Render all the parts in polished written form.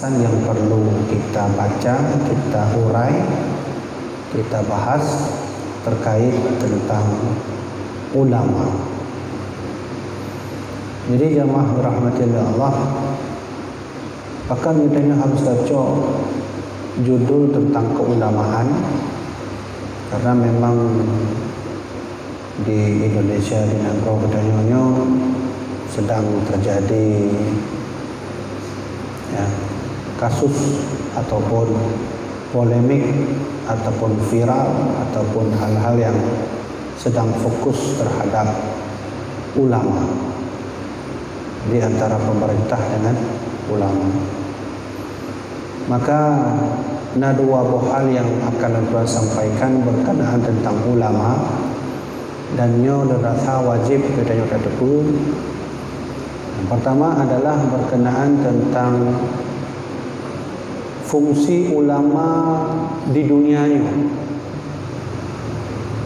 pembahasan yang perlu kita baca, kita urai, kita bahas terkait tentang ulama. Jadi jamaah dirahmati Allah, akan kita harus baca judul tentang keulamaan, karena memang di Indonesia di negara Kedanyonyo sedang terjadi kasus ataupun polemik ataupun viral ataupun hal-hal yang sedang fokus terhadap ulama di antara pemerintah dengan ulama. Maka dua hal yang akan saya sampaikan berkenaan tentang ulama dan nyo rasa wajib kita nyo tepun. Yang pertama adalah berkenaan tentang fungsi ulama di dunianya.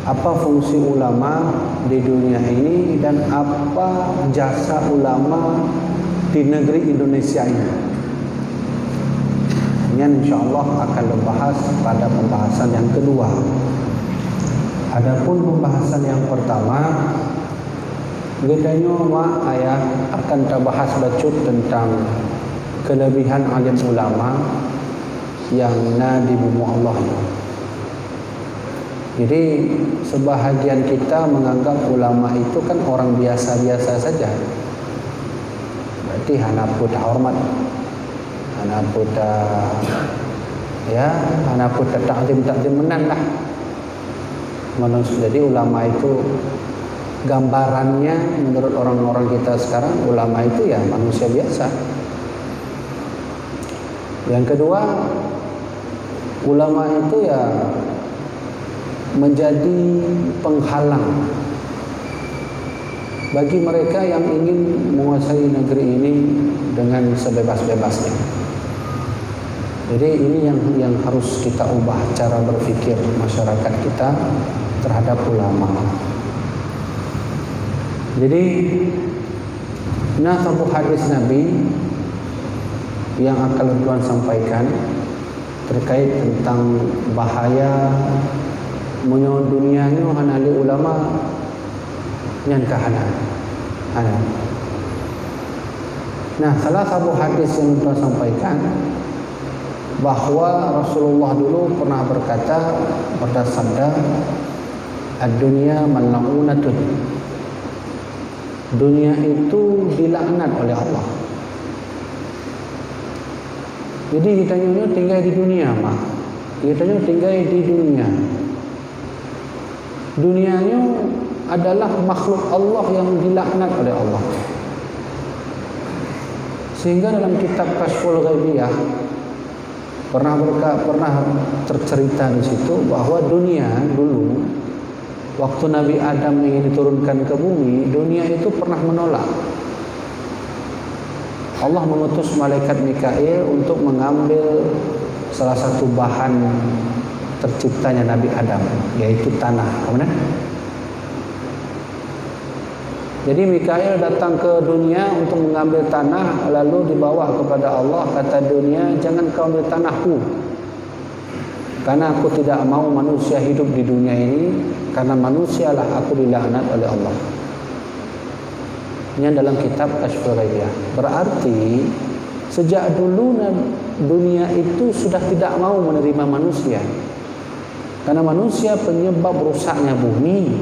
Apa fungsi ulama di dunia ini dan apa jasa ulama di negeri Indonesia ini. Ini insyaallah akan dibahas pada pembahasan yang kedua. Adapun pembahasan yang pertama, gedanya ayah akan kita bahas bacut tentang kelebihan alim ulama yang di bumi Allah. Jadi sebahagian kita menganggap ulama itu kan orang biasa-biasa saja. Berarti hana puta hormat, hana puta taklim menan lah. Jadi ulama itu gambarannya menurut orang-orang kita sekarang, ulama itu ya manusia biasa. Yang kedua, ulama itu ya menjadi penghalang bagi mereka yang ingin menguasai negeri ini dengan sebebas-bebasnya. Jadi ini yang harus kita ubah cara berpikir masyarakat kita terhadap ulama. Jadi satu hadis Nabi yang akan Tuhan sampaikan terkait tentang bahaya menyo dunianya hanali ulama nyan kahana. Salah satu hadis yang Tuhan sampaikan bahwa Rasulullah dulu pernah berkata, bersabda, ad-dunya mal'unatun. Dunia itu dilaknat oleh Allah. Jadi kita tinggal di dunia, kita tinggal di dunia. Dunianya adalah makhluk Allah yang dilaknat oleh Allah. Sehingga dalam kitab Kasyful Ghaibiyah pernah tercerita di situ bahwa dunia dulu waktu Nabi Adam ingin diturunkan ke bumi, dunia itu pernah menolak. Allah mengutus malaikat Mikail untuk mengambil salah satu bahan terciptanya Nabi Adam, yaitu tanah. Kemudian, jadi Mikail datang ke dunia untuk mengambil tanah, lalu dibawa kepada Allah, kata dunia, jangan kau ambil tanahku, karena aku tidak mau manusia hidup di dunia ini, karena manusialah aku dilaknat oleh Allah. Ini dalam kitab Kasyful Ghaibiyah. Berarti sejak dulu dunia itu sudah tidak mau menerima manusia, karena manusia penyebab rusaknya bumi.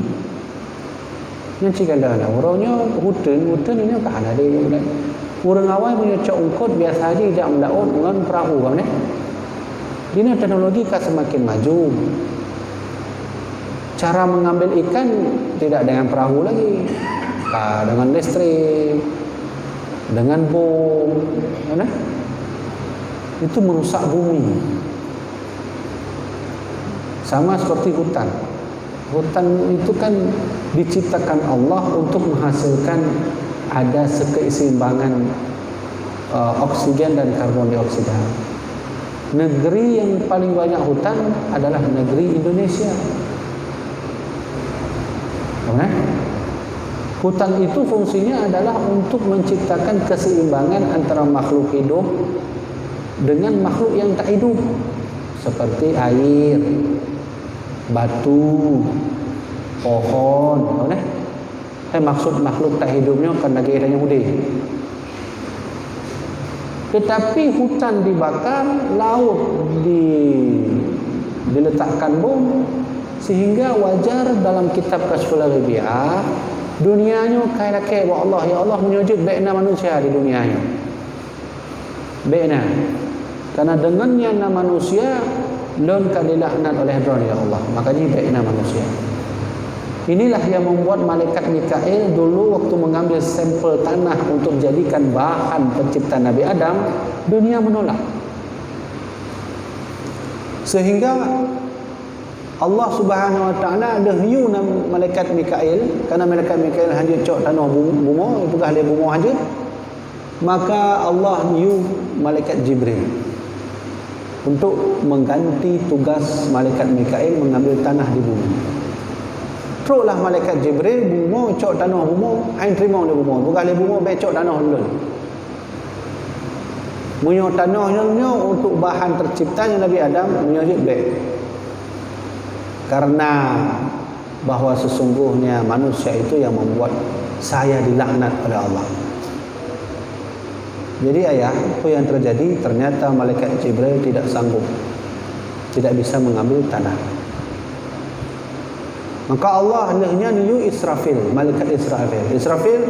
Yang cikgu dah, orangnya hutan ini kan ada di orang awal punya cak ungkut biasa aja tidak melaut dengan perahu kan ni. Dina teknologi kan semakin maju. Cara mengambil ikan tidak dengan perahu lagi, dengan listrik, dengan bom, kan? Itu merusak bumi. Sama seperti hutan. Hutan itu kan diciptakan Allah untuk menghasilkan ada keseimbangan oksigen dan karbon dioksida. Negeri yang paling banyak hutan adalah negeri Indonesia. Benar? Hutan itu fungsinya adalah untuk menciptakan keseimbangan antara makhluk hidup dengan makhluk yang tak hidup seperti air, batu, pohon, tahu dah? Maksud makhluk tak hidupnya kan lagi ada Yahudi. Tetapi hutan dibakar, laut diletakkan bom, sehingga wajar dalam kitab Kasyful Ghibiyah dunianya kayak Allah, ya Allah menyujud baikna manusia di dunianya. Baikna. Karena dengannya nama manusia lon kadilaknat oleh Tuhan ya Allah. Makanya baikna manusia. Inilah yang membuat malaikat Mikail dulu waktu mengambil sampel tanah untuk jadikan bahan penciptaan Nabi Adam, dunia menolak. Sehingga Allah Subhanahu wa taala dahyu malaikat Mikail, karena malaikat Mikail hanya cok tanah bumi, pegah dia bumi aja. Maka Allah yu malaikat Jibril untuk mengganti tugas malaikat Mikail mengambil tanah di bumi. Teruslah malaikat Jibril bumi cok tanah bumi, ain terima dia bumi, pegah dia bumi becok tanah dulu. Munyo tanahnya untuk bahan terciptanya Nabi Adam menyujud baik. Karena bahwa sesungguhnya manusia itu yang membuat saya dilaknat oleh Allah. Jadi ayah, apa yang terjadi? Ternyata malaikat Jibril tidak sanggup, tidak bisa mengambil tanah. Maka Allah hendaknya niu Israfil, malaikat Israfil. Israfil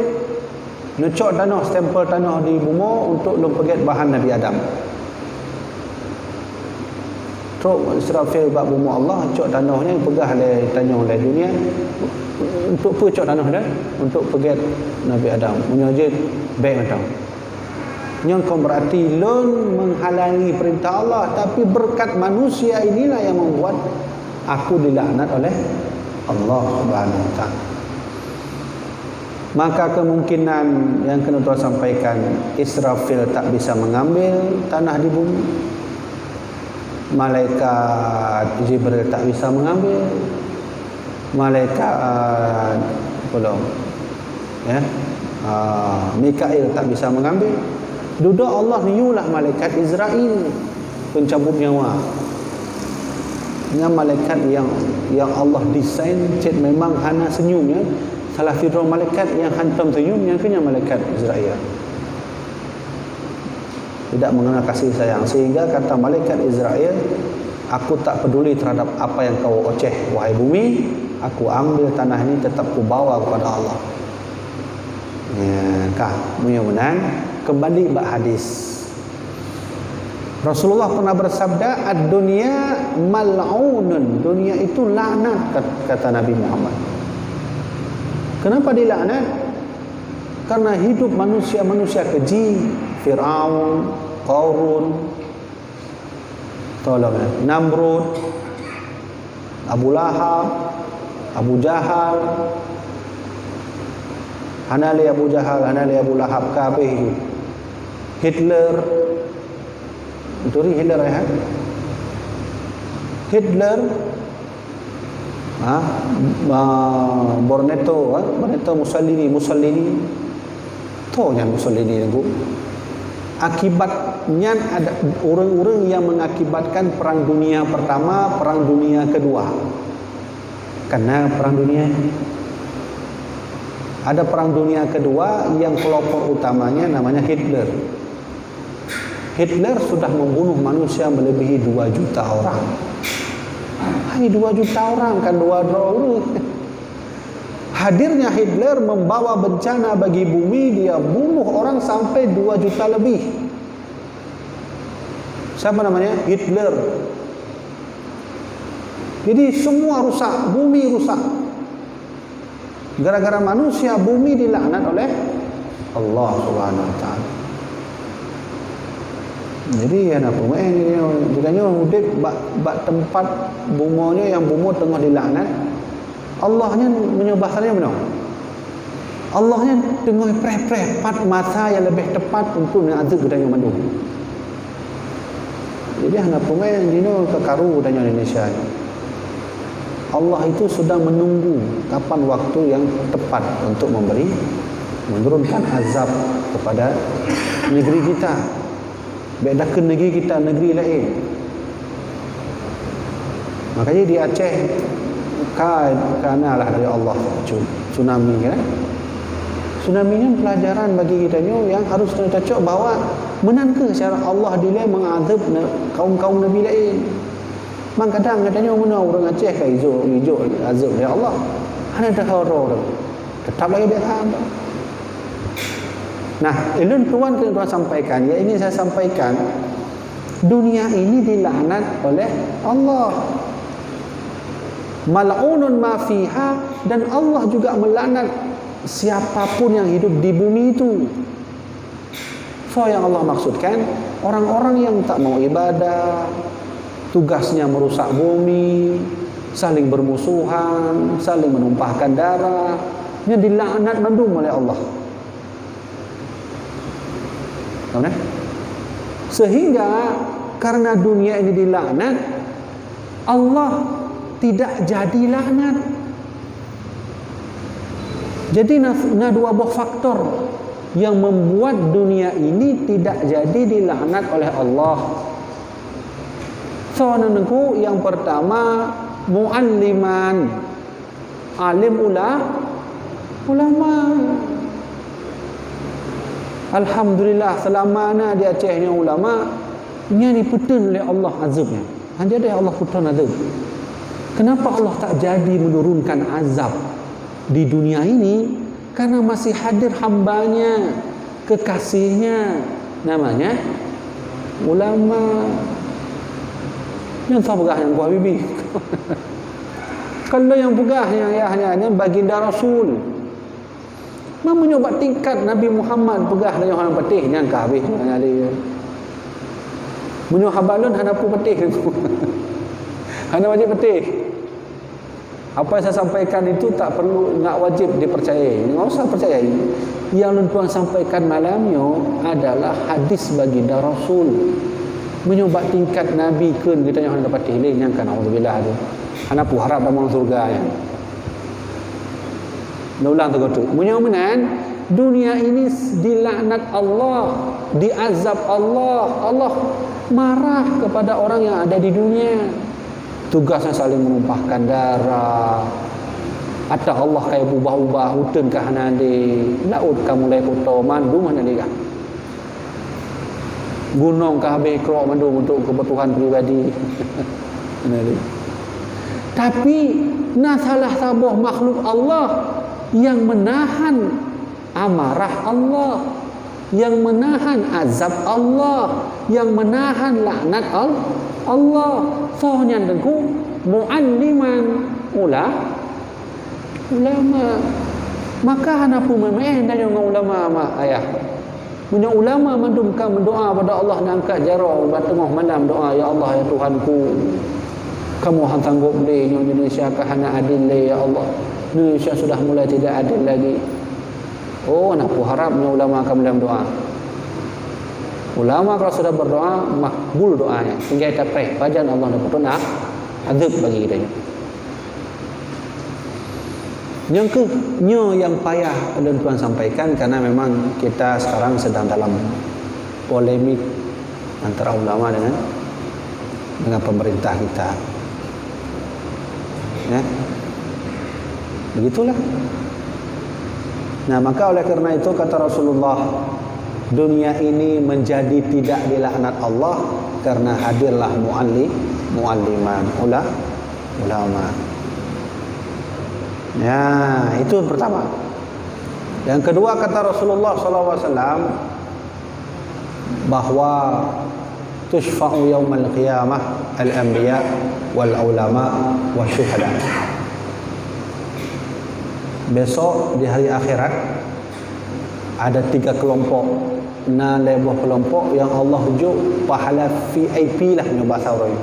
nucok tanah, stempel tanah di bumi untuk mempegat bahan Nabi Adam. Terus Israfil bab bumi Allah, cok tanahnya pegah le tanah le dunia. Untuk apa cok tanah dia? Untuk pegat Nabi Adam. Menyujud baik macam. Yang kau berarti lon menghalangi perintah Allah, tapi berkat manusia inilah yang membuat aku dilaknat oleh Allah Subhanahu wa taala. Maka kemungkinan yang kena Tuhan sampaikan, Israfil tak bisa mengambil tanah di bumi, malaikat Jibril tak bisa mengambil, malaikat Mikail tak bisa mengambil. Duduk Allah niulah malaikat Israel pencabut nyawa. Dengan malaikat yang Allah desain cik memang hana senyumnya. Salah satu malaikat yang hantam senyumnya kena malaikat Israel. Tidak mengenal kasih sayang, sehingga kata malaikat Israel, aku tak peduli terhadap apa yang kau oceh wahai bumi, aku ambil tanah ini tetap ku bawa kepada Allah. Ya, kah mudah-mudahan kembali bab hadis. Rasulullah pernah bersabda, ad-dunya mal'unun, dunia itu laknat, kata Nabi Muhammad. Kenapa dilaknat? Karena hidup manusia-manusia keji, Firaun, Qarun, Namrud, Abu Lahab, Abu Jahal, Hanali Abu Jahal, Hanali Abu Lahab, kabeh itu. Hitler, itu Hitler ya. Hitler, Benito Mussolini, tohnya Mussolini itu. Akibatnya ada orang-orang yang mengakibatkan perang dunia pertama, perang dunia kedua. Karena perang dunia ada perang dunia kedua yang pelopor utamanya namanya Hitler. Hitler sudah membunuh manusia melebihi 2 juta orang. Hai 2 juta orang kan 2 orang. Hadirnya Hitler membawa bencana bagi bumi, dia bunuh orang sampai 2 juta lebih. Siapa namanya? Hitler. Jadi semua rusak, bumi rusak. Gara-gara manusia bumi dilaknat oleh Allah Subhanahu wa taala. Jadi anak rumah ini jikanya udip bak tempat bumonya yang bumo tengah dilaknat, Allahnya menyebabkannya benar. Allahnya tengah preh-preh pat masa yang lebih tepat untuk azab budaya mandu. Jadi anak rumah yang dino kekaru budaya Indonesia. Allah itu sudah menunggu kapan waktu yang tepat untuk menurunkan azab kepada negeri kita. Beda ke negeri kita, negeri lain. Makanya di Aceh kanalah dari Allah tsunami kan. Tsunami ni pelajaran bagi kita yang harus kita cocok bahawa menangka secara Allah dia mengazab kaum-kaum Nabi lain. Mang kadang katanya mana orang Aceh ke hijau azab dari Allah. Ada dah horor. Tetap lagi biasa. Nah, ilun tuan sampaikan, ya ini saya sampaikan, dunia ini dilaknat oleh Allah. Mal'unun ma fiha, dan Allah juga melaknat siapapun yang hidup di bumi itu. So yang Allah maksudkan, orang-orang yang tak mau ibadah, tugasnya merusak bumi, saling bermusuhan, saling menumpahkan darah, yang dilaknat mendung oleh Allah. Sehingga karena dunia ini dilaknat, Allah tidak jadi laknat. Jadi dua buah faktor yang membuat dunia ini tidak jadi dilaknat oleh Allah. Soalnya yang pertama, mualliman, alim ulama. Alhamdulillah selama di Aceh ni ulama ni diputun oleh Allah azabnya. Hanya dia Allah putun azab. Kenapa Allah tak jadi menurunkan azab di dunia ini? Karena masih hadir hambanya, kekasihnya, namanya ulama. Yang tak pegah yang buah bibi. Kalau yang pegah yang ayahnya baginda Rasul. Mana menyobat tingkat Nabi Muhammad pegah dengan orang petih yang habis dengan dia. Menyo habalun hana pu petih tu. Hana wajib petih. Apa yang saya sampaikan itu tak perlu nak wajib dipercayai. Enggak usah percayai. Yang tuan sampaikan malamnya adalah hadis baginda Rasul. Menyobat tingkat Nabi kun kita yang hana petih lain yang kan auzubillah tu. Hana pu harap dalam surga ya. Ulang tu. Mudah-mudahan dunia ini dilaknat Allah, diazab Allah. Allah marah kepada orang yang ada di dunia. Tugasnya saling menumpahkan darah. Atau Allah kayak ubah-ubah hutun ke hanade. Laut kamu mulai kota mandu mana dia? Gunung ke habis kerok mandu untuk kebutuhan pribadi. Tapi salah sabuh makhluk Allah yang menahan amarah Allah, yang menahan azab Allah, yang menahan laknat Allah. Soalnya tentu mualliman ulama. Maka hana pun memang dan yang ulama ayah. Punya ulama mendumkan mendoa pada Allah nak angkat jarah pada tengah malam doa, ya Allah ya Tuhanku, kamu hang sanggup boleh Indonesia ke hana adil ya Allah. Indonesia sudah mulai tidak adil lagi. Oh, nak harapnya ulama akan dalam doa. Ulama kalau sudah berdoa, makbul doanya. Sehingga kita pray, bajan Allah dapat nak azab bagi kita. Yang yang payah dan Tuhan sampaikan karena memang kita sekarang sedang dalam polemik antara ulama dengan pemerintah kita. Ya. Begitulah. Nah, maka oleh karena itu kata Rasulullah, dunia ini menjadi tidak dilaknat Allah karena hadirlah mualliman ulama. Ya, itu yang pertama. Yang kedua kata Rasulullah SAW bahwa tushfa'u yaumal qiyamah al-anbiya wal ulama wasyuhada. Besok di hari akhirat ada 3 kelompok, lebuh kelompok yang Allah ujuk pahala VIP lah punya bahasa orang.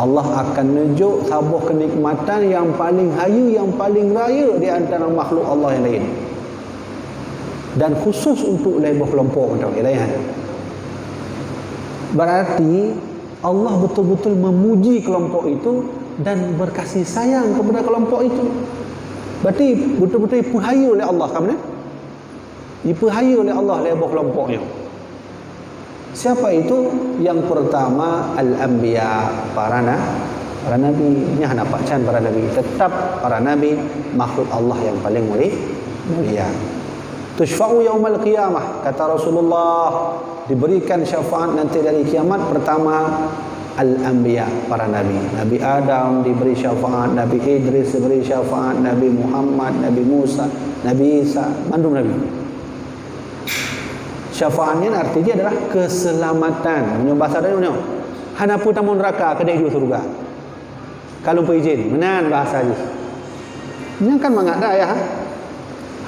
Allah akan nunjuk sabuh kenikmatan yang paling hayu, yang paling raya di antara makhluk Allah yang lain. Dan khusus untuk lebuh kelompok macam ni. Berarti Allah betul-betul memuji kelompok itu dan berkasih sayang kepada kelompok itu. Berarti betul-betul diperhaya oleh Allah kan? Diperhaya oleh Allah lebuh kelompoknya. Siapa itu? Yang pertama al-anbiya, para nabi. Nya nampak can para nabi. Tetap para nabi makhluk Allah yang paling mulia. Tushfa'u yaumal qiyamah, kata Rasulullah, diberikan syafaat nanti dari kiamat. Pertama al-anbiya, para nabi. Nabi Adam diberi syafaat, Nabi Idris diberi syafaat, Nabi Muhammad, Nabi Musa, Nabi Isa, mandum nabi. Syafaatnya artinya adalah keselamatan. Menyo bahasa dia menyo. Hanapu tamun neraka kedai dua surga. Kalau berizin, menan bahasa dia. Ini kan mengada ya.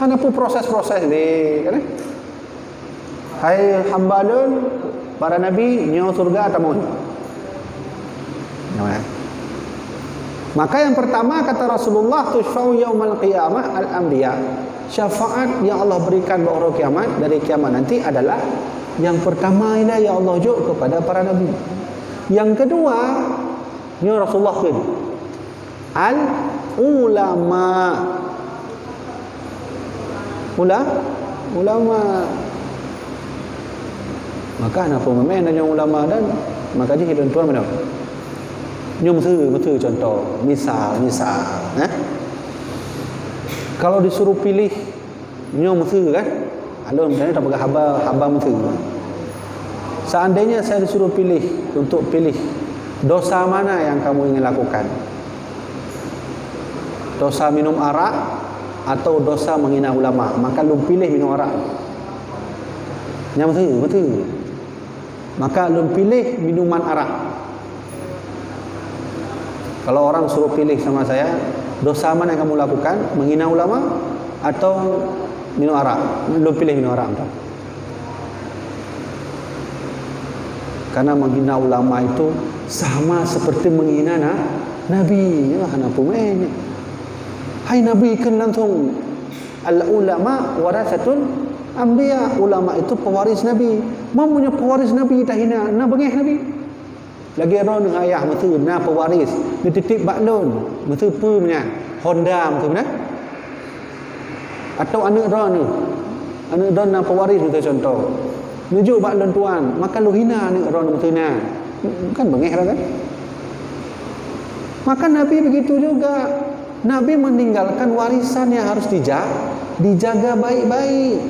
Hanapu proses-proses ni kan. Hai hamba lun para nabi nyo surga tamun. Maka yang pertama kata Rasulullah, tusyfa'u yaumal qiyamah al-anbiya. Syafaat yang Allah berikan pada hari kiamat, dari kiamat nanti adalah yang pertama ialah ya Allah juk kepada para nabi. Yang kedua, ni Rasulullah pun al ulama. Ulama. Maka nak pemain dan ulama dan maka dia tuan mana? Nyum betul contoh, misal, kalau disuruh pilih nyom mesti kan, alun misalnya tak pakai haba mesti. Seandainya saya disuruh pilih untuk pilih dosa mana yang kamu ingin lakukan, dosa minum arak atau dosa menghina ulama, maka lu pilih minum arak. Nyom betul. Maka lu pilih minuman arak. Kalau orang suruh pilih sama saya, dosa mana yang kamu lakukan? Menghina ulama atau minum arak? Lu pilih minum arak entah. Karena menghina ulama itu sama seperti menghina Nabi. Ya, kenapa main? Hai Nabi kan langsung al-ulama warasatul anbiya. Ulama itu pewaris Nabi. Mau punya pewaris Nabi tak hina, nak bengih Nabi. Lagi ron dengan ayah betul na pewaris dia titip baklon betul punya Honda betul benar atau anak ron na pewaris betul contoh nujuk baklon tuan maka lu hina anak ron betul na kan bengih kan. Maka Nabi begitu juga, Nabi meninggalkan warisan yang harus dijaga baik-baik.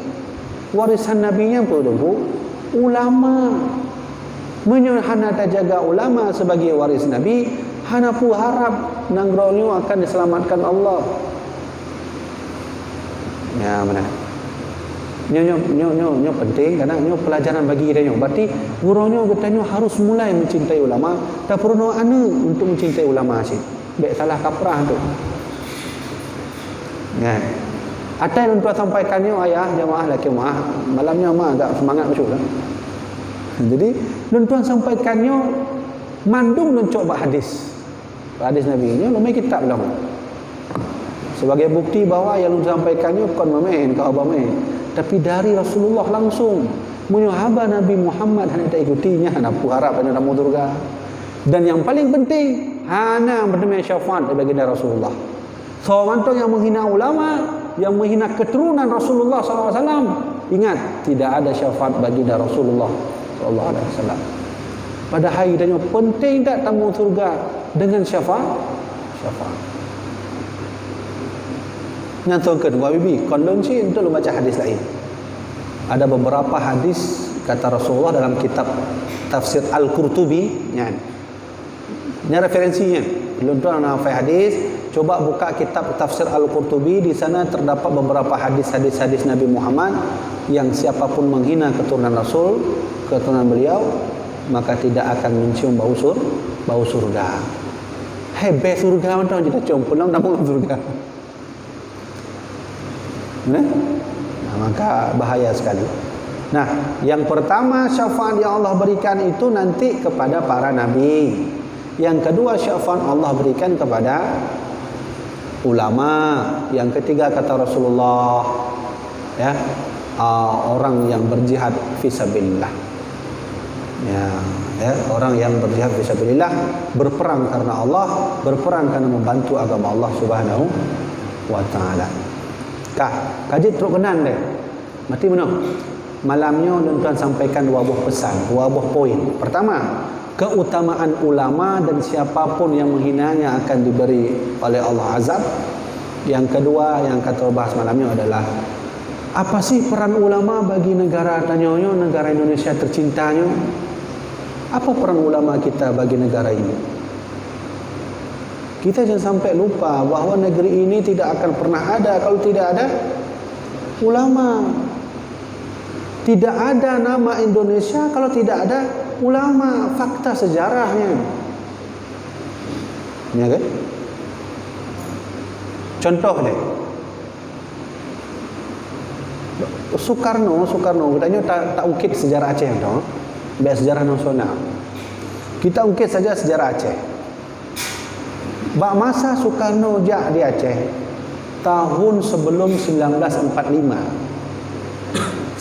Warisan Nabinya apa tu? Ulama. Menyo hana jaga ulama sebagai waris Nabi, hana pu harap nangronyo akan diselamatkan Allah. Ya mana? Nyo penting karena nyo pelajaran bagi kita nyo. Berarti guronyo bertanya harus mulai mencintai ulama, tak perlu anu untuk mencintai ulama sih. Baik salah kaprah tu. Ya. Atai yang tuan sampaikannya ayah jemaah laki jemaah malamnya mah agak semangat masuk lah. Jadi tuan sampaikannya mandung dan coba hadis Nabi ini lumai kitab lah. Sebagai bukti bahawa yang sampaikannya bukan memain ke abamai, tapi dari Rasulullah langsung. Menyuhaba Nabi Muhammad hanya tak ikutinya, hana pu harap pada dalam surga. Dan yang paling penting hana bernama syafaat bagi dari Rasulullah. So mantong yang menghina ulama, yang menghina keturunan Rasulullah SAW, ingat tidak ada syafaat bagi dari Rasulullah SAW. Pada hari tanya penting tak tamu surga dengan syafaat. Nyantongkan wabibi konlunci untuk baca hadis lain. Ada beberapa hadis kata Rasulullah dalam kitab tafsir Al-Qurtubi ini referensinya. Belum tuan hafal hadis, coba buka kitab tafsir Al-Qurtubi, di sana terdapat beberapa hadis Nabi Muhammad yang siapapun menghina keturunan Rasul, keturunan beliau, maka tidak akan mencium bau surga. Hebe surga macam kita cium pulang namun surga. Nah, maka bahaya sekali. Nah, yang pertama syafaat yang Allah berikan itu nanti kepada para nabi. Yang kedua syafaat Allah berikan kepada ulama. Yang ketiga kata Rasulullah, ya, orang yang berjihad fisabilillah. Ya, orang yang berjihad fisabilillah, berperang karena Allah, berperang karena membantu agama Allah Subhanahu wa taala. Kaji teruk kenan deh. Mati mana? malamnya Tuan sampaikan dua buah pesan, dua buah poin. Pertama, keutamaan ulama dan siapapun yang menghinanya akan diberi oleh Allah azab. Yang kedua yang kata bahas malamnya adalah apa sih peran ulama bagi negara tanyonyo, negara Indonesia tercintanya? Apa peran ulama kita bagi negara ini? Kita jangan sampai lupa bahawa negeri ini tidak akan pernah ada kalau tidak ada ulama. Tidak ada nama Indonesia kalau tidak ada ulama. Fakta sejarahnya. Ya kan? Contoh deh. Soekarno katanya tak ukit sejarah Aceh toh. Biar sejarah nasional. Kita ukit saja sejarah Aceh. Bak masa Soekarno jak di Aceh tahun sebelum 1945.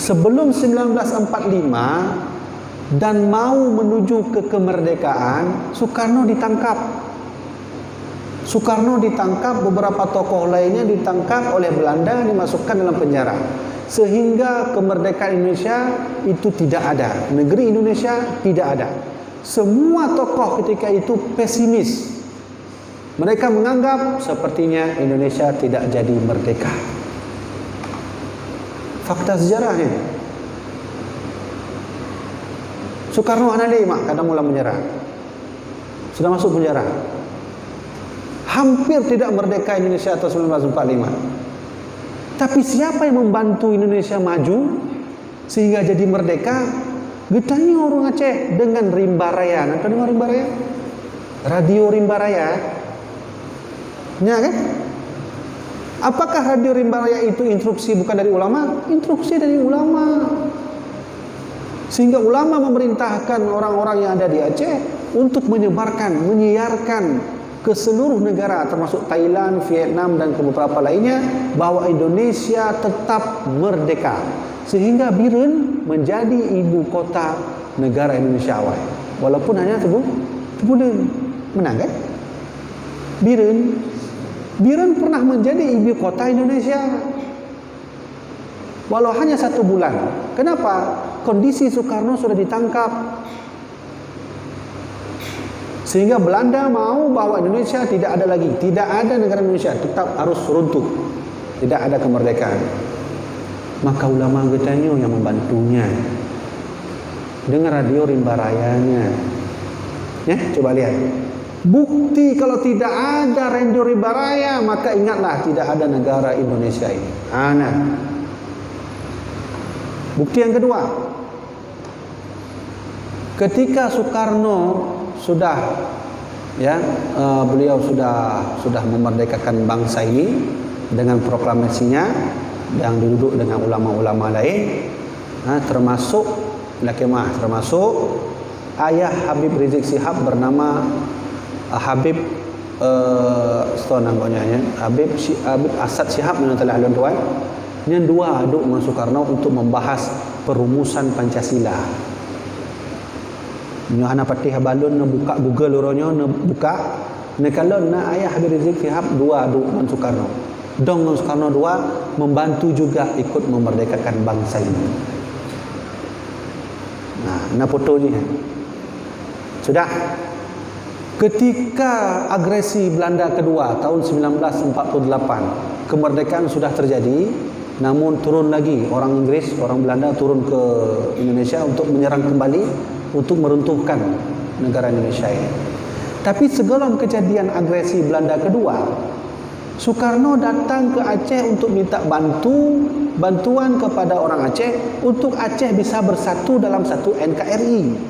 Sebelum 1945 dan mau menuju ke kemerdekaan, Soekarno ditangkap. Soekarno ditangkap, beberapa tokoh lainnya ditangkap oleh Belanda, dimasukkan dalam penjara. Sehingga kemerdekaan Indonesia itu tidak ada. Negeri Indonesia tidak ada. Semua tokoh ketika itu pesimis. Mereka menganggap sepertinya Indonesia tidak jadi merdeka. Fakta sejarahnya. Soekarno anadai mak kadang mula menyerah. Sudah masuk penjara. Hampir tidak merdeka Indonesia atau 1945. Tapi siapa yang membantu Indonesia maju sehingga jadi merdeka? Getahnya orang Aceh dengan Rimba Raya. Nanti dengar Rimba Raya? Radio Rimba Raya. Ya kan? Apakah Radio Rimba Raya itu instruksi bukan dari ulama? Instruksi dari ulama. Sehingga ulama memerintahkan orang-orang yang ada di Aceh untuk menyebarkan, menyiarkan ke seluruh negara termasuk Thailand, Vietnam dan beberapa lainnya bahwa Indonesia tetap merdeka. Sehingga Biren menjadi ibu kota negara Indonesia awal. Walaupun hanya sebulan. Menang kan? Biren pernah menjadi ibu kota Indonesia. Walau hanya 1 bulan. Kenapa? Kondisi Soekarno sudah ditangkap. Sehingga Belanda mau bahwa Indonesia tidak ada lagi. Tidak ada negara Indonesia. Tetap harus runtuh. Tidak ada kemerdekaan. Maka ulama getahnya yang membantunya. Dengan Radio Rimba Rayanya. Ya, coba lihat. Bukti kalau tidak ada Radio Rimba Raya, maka ingatlah tidak ada negara Indonesia ini. Nah. Bukti yang kedua. Ketika Soekarno beliau sudah memerdekakan bangsa ini dengan proklamasinya yang diduduk dengan ulama-ulama lain, termasuk ayah Habib Rizik Shihab bernama Habib Habib Asad Shihab menentang tuan. Yang dua aduk dengan Soekarno untuk membahas perumusan Pancasila. Nyo ana patih balun buka Google uronyo buka nekalon na ayah Habib Rizik Shihab dua aduk dengan Soekarno. Dong dengan Soekarno dua membantu juga ikut memerdekakan bangsa ini. Nah fotonya. Sudah. Ketika agresi Belanda kedua tahun 1948, kemerdekaan sudah terjadi, namun turun lagi orang Inggris, orang Belanda turun ke Indonesia untuk menyerang kembali, untuk meruntuhkan negara Indonesia ini. Tapi sebelum kejadian agresi Belanda kedua, Soekarno datang ke Aceh untuk minta bantuan kepada orang Aceh untuk Aceh bisa bersatu dalam satu NKRI.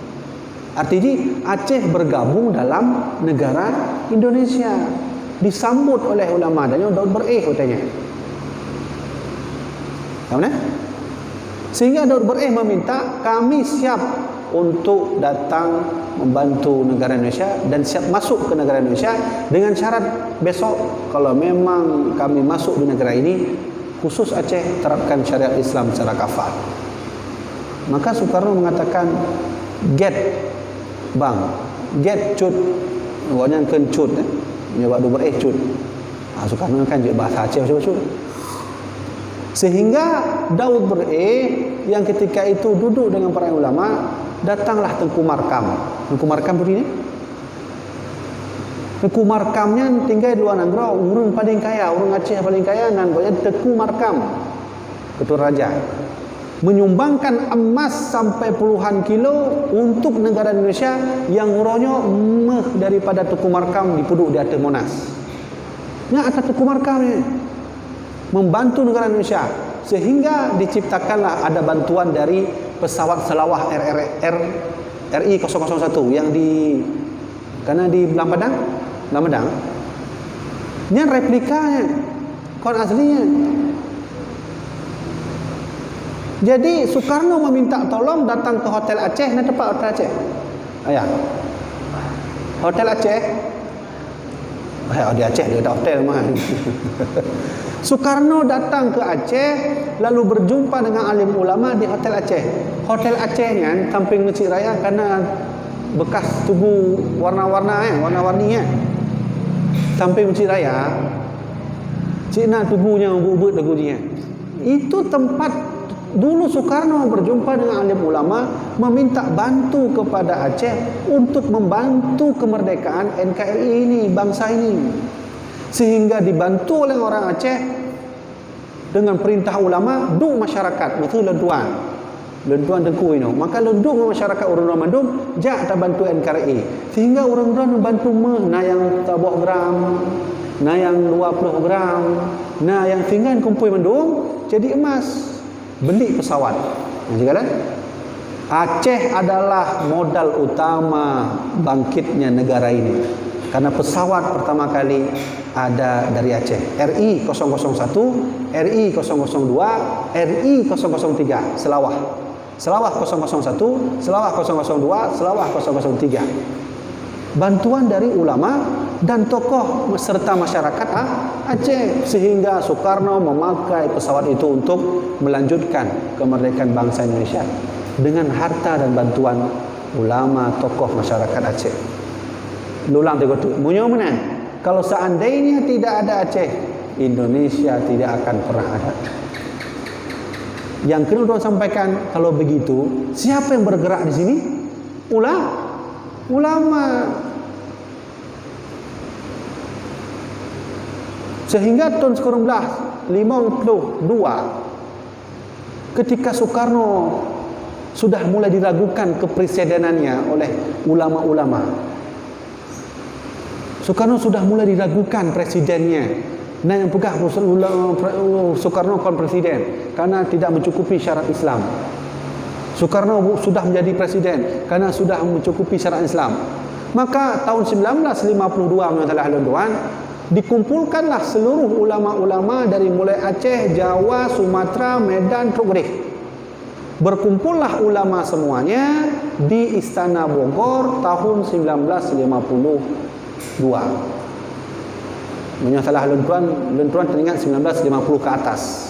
Artinya Aceh bergabung dalam negara Indonesia. Disambut oleh ulama dan Daud Bereh katanya. Tahu tak? Sehingga Daud Bereh meminta kami siap untuk datang membantu negara Indonesia dan siap masuk ke negara Indonesia dengan syarat besok kalau memang kami masuk di negara ini khusus Aceh terapkan syariat Islam secara kafah. Maka Soekarno mengatakan get cut awaknya kan cut nyoba Daud Bereh cut. Soekarno kan juga bahasa Aceh cut. Sehingga Daud Bereh yang ketika itu duduk dengan para ulama, datanglah Tengku Markam. Tengku Markam berdiri. Tengku Markamnya tinggal di luar negara, urang paling kaya, orang Aceh paling kaya, dan Tengku Markam, ketua raja, menyumbangkan emas sampai puluhan kilo untuk negara Indonesia yang uronya daripada Tengku Markam dipuduk di atas Monas. Nya atas Tengku Markam ni membantu negara Indonesia, sehingga diciptakanlah ada bantuan dari pesawat selawah RI-001 yang karena di Lampadang nya replikanya kon aslinya. Jadi Soekarno meminta tolong datang ke Hotel Aceh. Nah, tempat Hotel Aceh. Ayah. Hotel Aceh. Di Aceh dia ada hotel mah. Soekarno datang ke Aceh lalu berjumpa dengan alim ulama di Hotel Aceh. Hotel Acehnya samping Masjid Raya karena bekas tugu warna-warninya. Samping Masjid Raya. Cina tubuhnya ubud lagunya. Itu tempat dulu Soekarno berjumpa dengan alim ulama, meminta bantu kepada Aceh untuk membantu kemerdekaan NKRI ini, bangsa ini. Sehingga dibantu oleh orang Aceh dengan perintah ulama, duk masyarakat, betul lentuan Tengku ini. Maka lenduk masyarakat orang Bandung, jak tak bantu NKRI. Sehingga orang-orang membantu na yang tabok gram, na yang 20 gram, na yang tinggal kumpul Bandung jadi emas. Beli pesawat. Jadi Aceh adalah modal utama bangkitnya negara ini. Karena pesawat pertama kali ada dari Aceh. RI-001, RI-002, RI-003, Selawah. Selawah 001, Selawah 002, Selawah 003. Bantuan dari ulama dan tokoh serta masyarakat Aceh, sehingga Soekarno memakai pesawat itu untuk melanjutkan kemerdekaan bangsa Indonesia dengan harta dan bantuan ulama tokoh masyarakat Aceh. Lulang tegotu munyo menang. Kalau seandainya tidak ada Aceh, Indonesia tidak akan pernah ada. Yang kedua sampaikan, kalau begitu siapa yang bergerak di sini? Ulama. Sehingga tahun 1952 ketika Soekarno sudah mulai diragukan kepresidenannya oleh ulama-ulama. Soekarno sudah mulai diragukan presidennya. Nah, yang pegang Soekarno kon presiden karena tidak mencukupi syarat Islam. Soekarno sudah menjadi presiden karena sudah mencukupi syarat Islam. Maka tahun 1952 menurut Tuan, dikumpulkanlah seluruh ulama-ulama dari mulai Aceh, Jawa, Sumatera, Medan, Trogrik. Berkumpullah ulama semuanya di Istana Bogor tahun 1952. Menyalah lentuan teringat 1950 ke atas.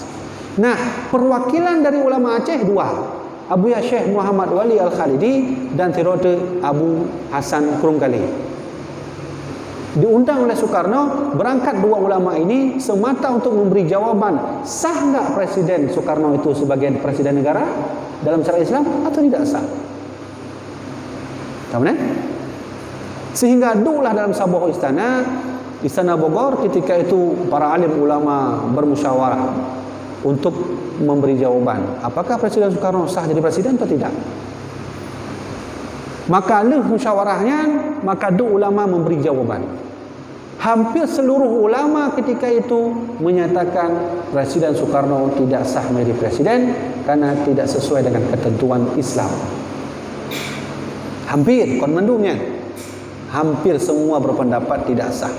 Nah, perwakilan dari ulama Aceh dua. Abuya Syekh Muhammad Wali Al-Khalidi dan Tirode Abu Hasan Kurungkali. Diundang oleh Soekarno, berangkat dua ulama ini semata untuk memberi jawaban sah enggak Presiden Soekarno itu sebagai presiden negara dalam syariat Islam atau tidak sah. Tahu? Sehingga duduklah dalam sebuah istana Bogor. Ketika itu para alim ulama bermusyawarah untuk memberi jawaban apakah Presiden Soekarno sah jadi presiden atau tidak. Maka musyawarahnya, maka dua ulama memberi jawaban. Hampir seluruh ulama ketika itu menyatakan Presiden Soekarno tidak sah menjadi presiden karena tidak sesuai dengan ketentuan Islam. Hampir konmendumnya, hampir semua berpendapat tidak sah.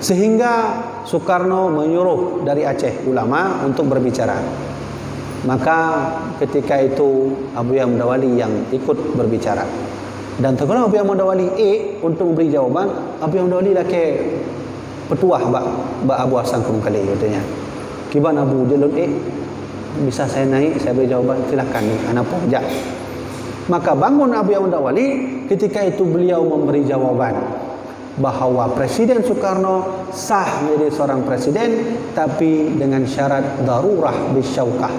Sehingga Soekarno menyuruh dari Aceh ulama untuk berbicara. Maka ketika itu Abuya Mudawali yang ikut berbicara. Dan terkala Abuya Mudawali untuk memberi jawaban, Abuya Mudawali laki petuah Mbak Abu Hasan Kurungkali katanya. Kiban Abu Jalun bisa saya naik, saya beri jawaban, silakan nih, anak pojak. Maka bangun Abuya Mudawali, ketika itu beliau memberi jawaban bahawa Presiden Soekarno sah menjadi seorang presiden tapi dengan syarat darurah bisyaukah.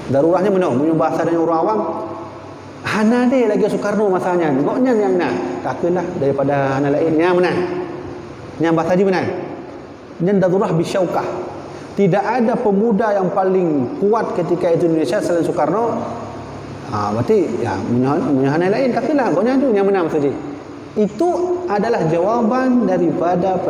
Darurahnya mana? Punya bahasa dengan orang awam. Hana dia lagi Soekarno masanya. Ngoknya yang nak. Takkanlah daripada hana lain. Yang mana? Yang bahasa di mana? Yang darurah bisyaukah. Tidak ada pemuda yang paling kuat ketika itu Indonesia selain Soekarno. Berarti ya punya hana lain. Takkanlah. Ngoknya tu yang mana maksudnya? Itu adalah jawaban daripada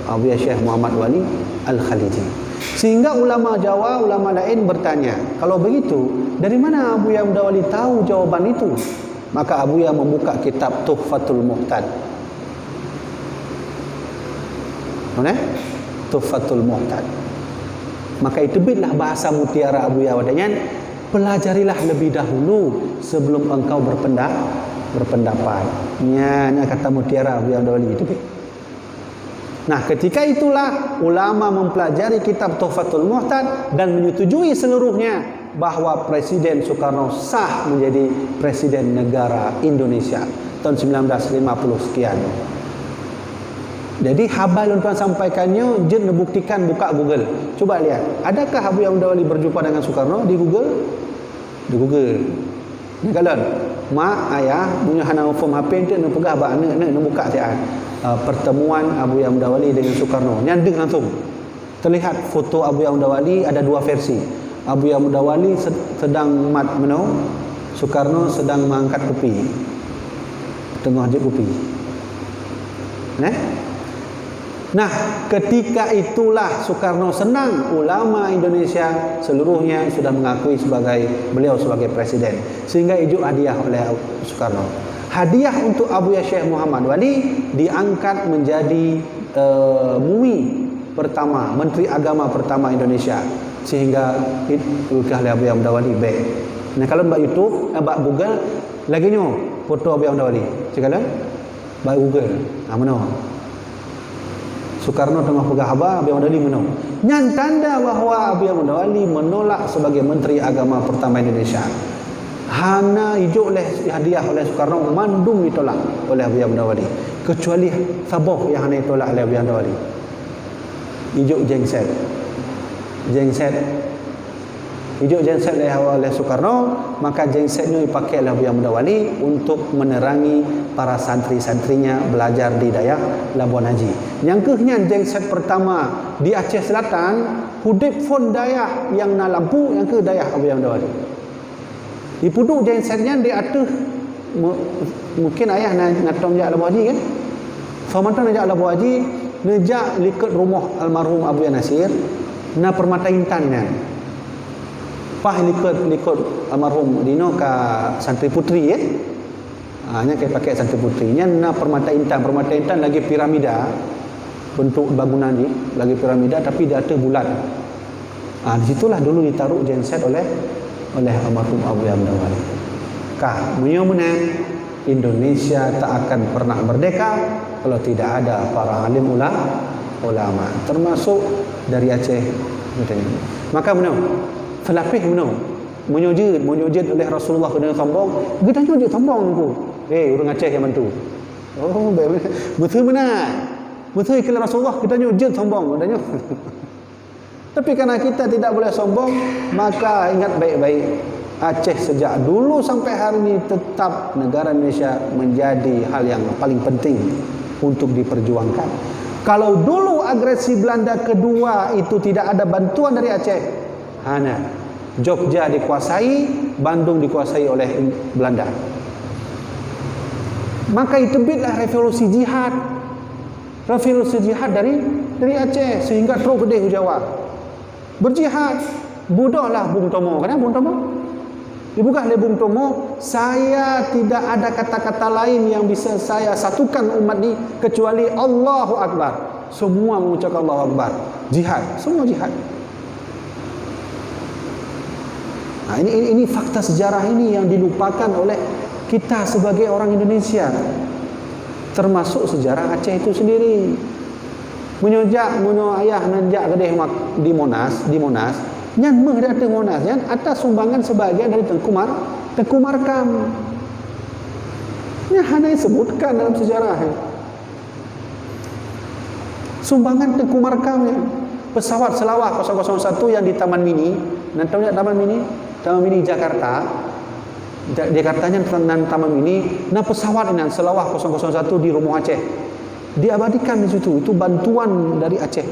Abuya Syekh Muhammad Wali Al-Khaliji. Sehingga ulama Jawa, ulama lain bertanya, kalau begitu, dari mana Abuya Mudawali tahu jawaban itu? Maka Abuya membuka kitab Tuhfatul Muhtad. Mana? Tuhfatul Muhtad. Maka itebitlah bahasa mutiara Abuya wadanya, pelajarilah lebih dahulu sebelum engkau berpendapat. Nya kata mutiara Abuya Mudawali itu. Nah, ketika itulah ulama mempelajari kitab Tuhfatul Muhtad dan menyetujui seluruhnya bahwa Presiden Soekarno sah menjadi Presiden negara Indonesia tahun 1950 sekian. Jadi habal yang tuan sampaikannya, jen membuktikan, buka Google. Coba lihat, adakah Abuya Mudawali berjumpa dengan Soekarno di Google? Di Google. Ni kalau mak ayah punya hana form HP tu nak pegah bak anak buka siat. Pertemuan Abuya Mudawali dengan Soekarno. Nyanding langsung. Terlihat foto Abuya Mudawali ada dua versi. Abuya Mudawali sedang mat menau, Soekarno sedang mengangkat kopi. Tengah je kopi. Nah, ketika itulah Soekarno senang ulama Indonesia seluruhnya sudah mengakui beliau sebagai presiden. Sehingga ijuk hadiah oleh Soekarno. Hadiah untuk Abuya Syekh Muhammad Wali diangkat menjadi MUI pertama, Menteri Agama pertama Indonesia. Sehingga itu oleh Abuya Mudawali baik. Nah, kalau mbak YouTube, mbak Google lagi ni foto Abuya Mudawali. Cakap mbak Google. Mana? Soekarno tengah pegang habar, Abuya Mudawali mana? Yang tanda bahawa Abuya Mudawali menolak sebagai Menteri Agama pertama Indonesia. Hana ijuk oleh hadiah oleh Soekarno, mandung ditolak oleh Abuya Mudawali. Kecuali Sabah yang hana ditolak oleh Abuya Mudawali. Ijuk jengset. Ijuk jengset oleh Soekarno, maka jengsetnya dipakai oleh Abuya Mudawali untuk menerangi para santri-santrinya belajar di daerah Labuan Haji. Yang kehenyan jengset pertama di Aceh Selatan, hudip fon daerah yang na lampu, yang ke daerah Abuya Mudawali. Di puduk jengsetnya di atas mungkin ayah natong jak Labuan Haji kan. Famantang jak Labuan Haji, nejak likat rumah almarhum Abuya Nasir, na Permata Intan kan. Pah likat almarhum Dino ke Santri Putri ya. Hanya kayak pakai Santri Putri. Nya na Permata Intan lagi piramida. Bentuk bangunan ni lagi piramida tapi di atas bulat. Di situlah dulu ditaruh genset oleh almarhum Abuya Mudawali. Munyo menang Indonesia tak akan pernah merdeka kalau tidak ada para alim ulama termasuk dari Aceh. Maka Felapih menyujud oleh Rasulullah dengan sombong. Kita nyujud sombong tu. Orang Aceh yang bantu. Oh, betul benar. Betul kalau Rasulullah kita nyujud sombong. Tapi karena kita tidak boleh sombong, maka ingat baik-baik, Aceh sejak dulu sampai hari ini tetap negara Indonesia menjadi hal yang paling penting untuk diperjuangkan. Kalau dulu agresi Belanda kedua itu tidak ada bantuan dari Aceh, Jogja dikuasai, Bandung dikuasai oleh Belanda. Maka ditebitlah revolusi jihad dari Aceh sehingga terus gede Jawa. Berjihad, budahlah Bung Tomo. Kenapa Bung Tomo? Dibuka oleh Bung Tomo, saya tidak ada kata-kata lain yang bisa saya satukan umat ini kecuali Allahu Akbar. Semua mengucapkan Allahu Akbar. Jihad, semua jihad. Nah, ini fakta sejarah ini yang dilupakan oleh kita sebagai orang Indonesia. Termasuk sejarah Aceh itu sendiri. Munyo ayah nanjak kedai di Monas, nyan meh dak teng Monas, nyan atas sumbangan sebagian dari Tengku Markam. Nya hanya disebutkan dalam sejarah. Sumbangan Tengku Markam, pesawat Selawah 001 yang di Taman Mini Nan tahu Taman Mini? Taman Mini Jakarta. Jakartanya nan Taman Mini, nah pesawat ini Selawah 001 di Romo Aceh. Diabadikan di situ, itu bantuan dari Aceh.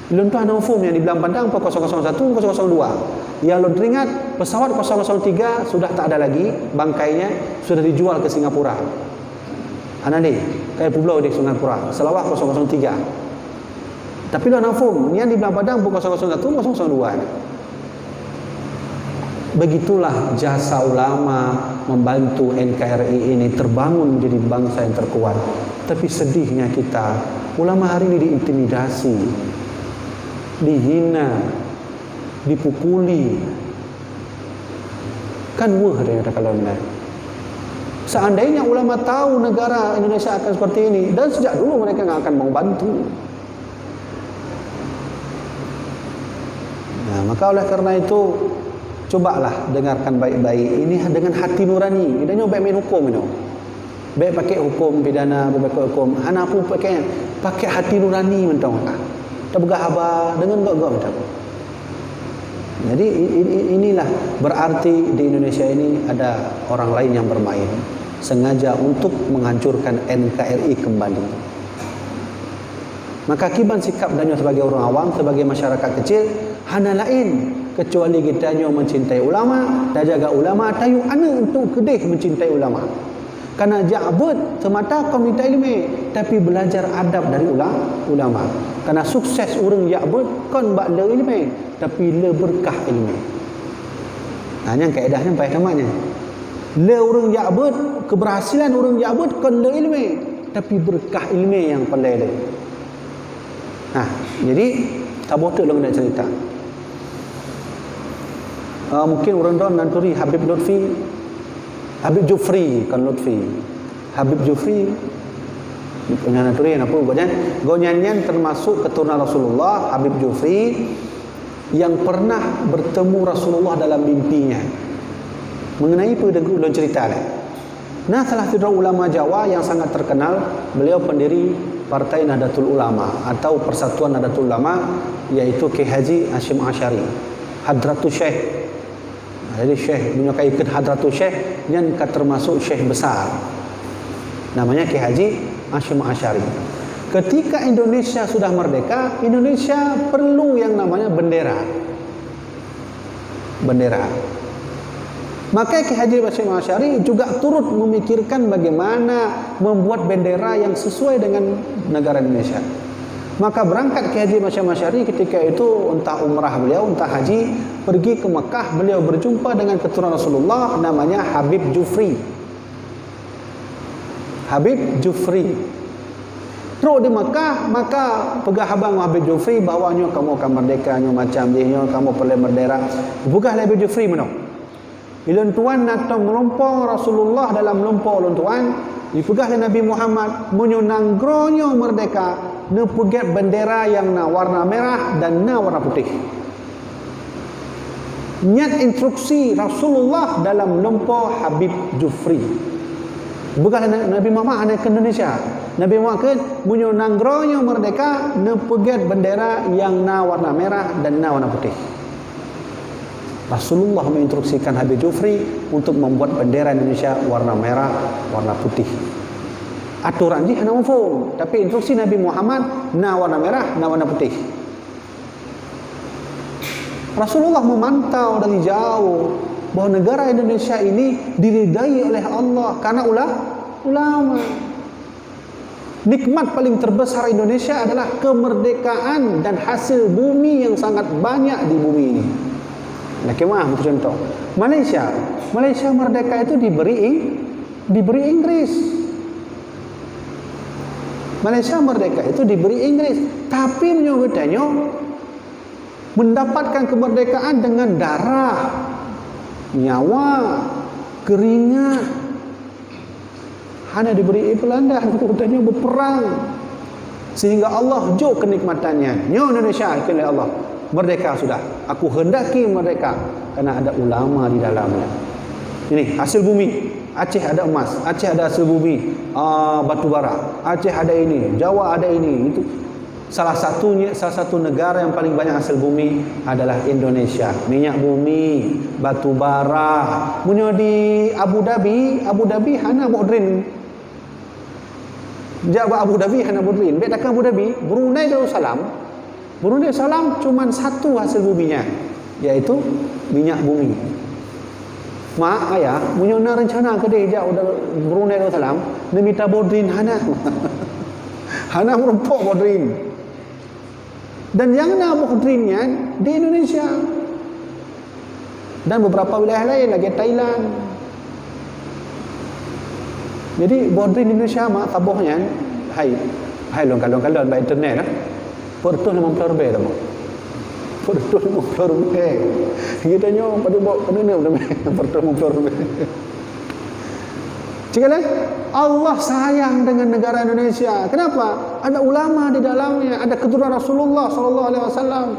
Lontoh Anofum yang di Belang Pandang 001, 002. Yang lo teringat pesawat 003 sudah tak ada lagi, bangkainya sudah dijual ke Singapura. Anande, kayak pulau di Singapura, Selawah 003. Tapi lo Anofum yang di Belang Pandang 001, 002. Begitulah jasa ulama membantu NKRI ini terbangun menjadi bangsa yang terkuat. Tapi sedihnya kita, ulama hari ini diintimidasi, dihina, dipukuli. Kan wah dia kata kalau benar. Seandainya ulama tahu negara Indonesia akan seperti ini, dan sejak dulu mereka nggak akan mau bantu. Nah, maka oleh karena itu, cobalah dengarkan baik-baik ini dengan hati nurani. Kita nyoba main hukum ini. Baik pakai hukum pidana, pakai hukum. Hana pun pakai hati nurani mentang. Tak bergahabar dengan gak-gak mentang. Jadi inilah berarti di Indonesia ini ada orang lain yang bermain sengaja untuk menghancurkan NKRI kembali. Maka akibat sikap danyo sebagai orang awam, sebagai masyarakat kecil, hana lain kecuali kita nyo mencintai ulama dan jaga ulama, tayu ana untuk kedih mencintai ulama. Karena ja'bud semata kau minta ilmu, tapi belajar adab dari ulama. Karena sukses orang ja'bud kon bak le ilmu, tapi le berkah ilmu. Hanya kaedahnya baik namanya. Le orang ja'bud, keberhasilan orang ja'bud kon le ilmu, tapi berkah ilmu yang pandai le. Nah, jadi tak bodoh lah nak cerita. Mungkin orang tahu nanturi Habib Jufri kan Lutfi. Habib Jufri punya nanturi apa gonyanyan termasuk keturunan Rasulullah. Habib Jufri yang pernah bertemu Rasulullah dalam mimpinya. Mengenai apa ulun cerita ni. Nah, salah satu ulama Jawa yang sangat terkenal, beliau pendiri Partai Nahdlatul Ulama atau Persatuan Nahdlatul Ulama, yaitu Ki Haji Hashim Asy'ari, Hadratus Syekh. Jadi Syekh menyukai ikut Hadratus Syekh yang termasuk Syekh besar. Namanya Ki Haji Hashim Asy'ari. Ketika Indonesia sudah merdeka, Indonesia perlu yang namanya bendera. Bendera. Maka Ki Haji Hashim Asy'ari juga turut memikirkan bagaimana membuat bendera yang sesuai dengan negara Indonesia. Maka berangkat Ki Haji Hashim Asy'ari ketika itu entah umrah beliau, entah haji, pergi ke Mekah, beliau berjumpa dengan keturunan Rasulullah namanya Habib Jufri. Habib Jufri. Terus di Mekah, maka pegah habang Habib Jufri bawahnya kamu akan merdeka, macam dia, kamu perlu bendera. Bukan Habib Jufri menang. Ilun tuan nak melompong Rasulullah dalam melompong ilun tuan, dipegah oleh Nabi Muhammad menyunanggronyo merdeka, nepegat bendera yang na warna merah dan na warna putih. Niat instruksi Rasulullah dalam melompong Habib Jufri. Bukan Nabi Muhammad anak ke Indonesia. Nabi Muhammad ke menyunanggronyo merdeka, nepegat bendera yang na warna merah dan na warna putih. Rasulullah menginstruksikan Habib Jufri untuk membuat bendera Indonesia warna merah, warna putih. Aturan ni hanya mafhum, tapi instruksi Nabi Muhammad na warna merah, na warna putih. Rasulullah memantau dari jauh bahawa negara Indonesia ini diridai oleh Allah karena ulama. Nikmat paling terbesar Indonesia adalah kemerdekaan dan hasil bumi yang sangat banyak di bumi ini. Nakimah contoh. Malaysia merdeka itu diberi Inggris. Malaysia merdeka itu diberi Inggris, tapi menyogotannya mendapatkan kemerdekaan dengan darah, nyawa, keringat. Hanya diberi Belanda, menyogotannya berperang. Sehingga Allah jauh kenikmatannya. Nyo Indonesia oleh Allah. Merdeka sudah. Aku hendaki merdeka karena ada ulama di dalamnya. Ini hasil bumi. Aceh ada emas, Aceh ada hasil bumi, batu bara. Aceh ada ini, Jawa ada ini, itu. Salah satu negara yang paling banyak hasil bumi adalah Indonesia. Minyak bumi, batu bara. Munyo di Abu Dhabi hana bodrin. Jawa Abu Dhabi hana bodrin. Bedakan Abu Dhabi, Brunei Darussalam cuma satu hasil buminya, yaitu minyak bumi. Mak ayah munyo na rencana ke dia Brunei Darussalam, dia minta bodrin hana. Hana merumpuk bodrin. Dan yang nak bodrinnya di Indonesia dan beberapa wilayah lain lagi Thailand. Jadi bodrin Indonesia mak tabuhnya hai long-kalon by internet lah. Pertu 50 lebih dah. Pertu 50 lebih. Kita nyo pada bawa kena pertu 50 lebih. Cikgu, Allah sayang dengan negara Indonesia. Kenapa? Ada ulama di dalamnya, ada keturunan Rasulullah SAW.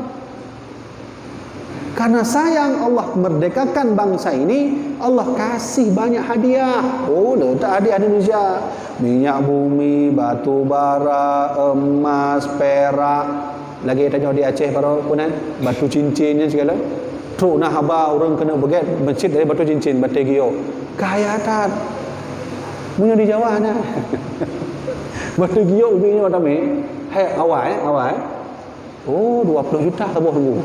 Karena sayang Allah merdekakan bangsa ini, Allah kasih banyak hadiah. Oh, letak hadiah di Indonesia. Minyak bumi, batu bara, emas, perak. Lagi tanya di Aceh para punan, batu cincinnya segala. Truk nah haba orang kena beget masjid dari batu cincin, bategio. Kaya tat. Punya di Jawa na. Batu gio ubi ni macam ni. Hai awal. Oh, 20 juta tabuh dulu.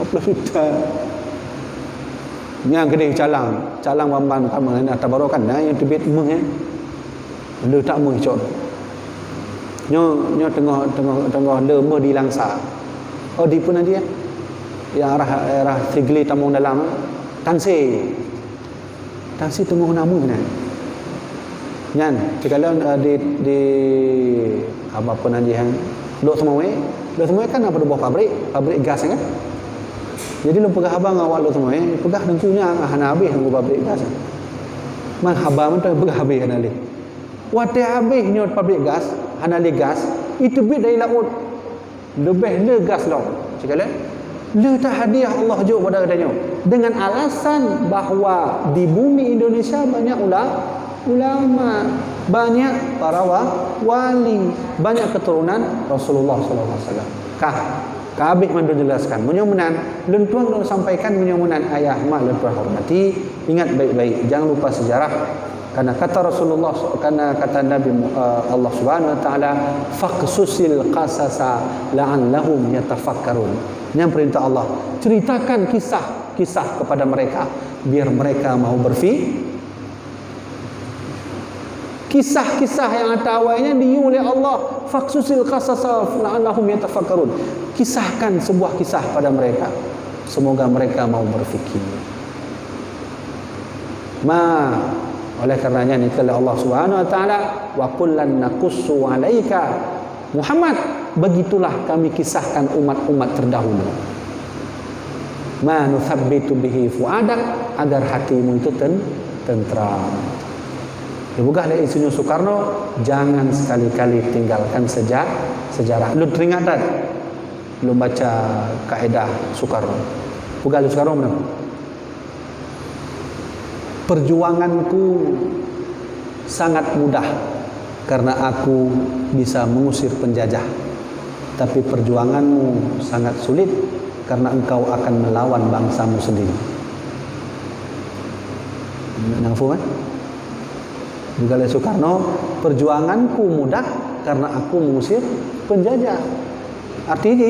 20 juta. Yang gede calang bamban kamu nak tabarokan nah yang tebit meng le tak meng cok. Nyo tengah lemah di Langsa. Oh di pun nanti ya. Yang arah Tigli Tamong Dalam. Tansi tengah nama ni. Nyan, kalau di apa pun nanti yang Lok Semoy kan apa buah pabrik gas kan. Jadi lu pegah abang awal Lok Semoy, pegah tentunya hana habis nunggu pabrik gas. Man habang tu pegah habis hana le. Wate habis nyot pabrik gas, hana le gas, itu bit dari laut. Lebih le gas laut. Sekali le tak hadiah Allah jo pada adanya. Dengan alasan bahawa di bumi Indonesia banyak ulama, banyak para wali, banyak keturunan Rasulullah SAW. Habis mandu jelaskan. Menyomunan, lentuang lu sampaikan menyomunan ayah mak lentuang hormati. Ingat baik-baik, jangan lupa sejarah. Karena kata Rasulullah, karena kata Nabi Allah Subhanahu Wa Taala, faqsusil qasasa la'allahum yatafakkarun. Yang perintah Allah, ceritakan kisah kepada mereka biar mereka mau berfikir. Kisah-kisah yang ada awalnya diu oleh Allah, faqsusil qasasa la'allahum yatafakkarun. Kisahkan sebuah kisah pada mereka, semoga mereka mau berfikir. Oleh karenanya ni kata Allah Subhanahu Wa Taala, wa kullan naqussu 'alaika Muhammad, begitulah kami kisahkan umat-umat terdahulu. Ma nuthabbitu bihi fuadak, agar hatimu itu tentram. Bukan dari Insinyur Soekarno, jangan sekali-kali tinggalkan sejarah. Lu teringat tak? Lu baca kaedah Soekarno. Bukan Soekarno mana? Perjuanganku sangat mudah karena aku bisa mengusir penjajah. Tapi perjuanganmu sangat sulit karena engkau akan melawan bangsamu sendiri. Nangfu kan? Juga oleh Soekarno, perjuanganku mudah karena aku mengusir penjajah. Artinya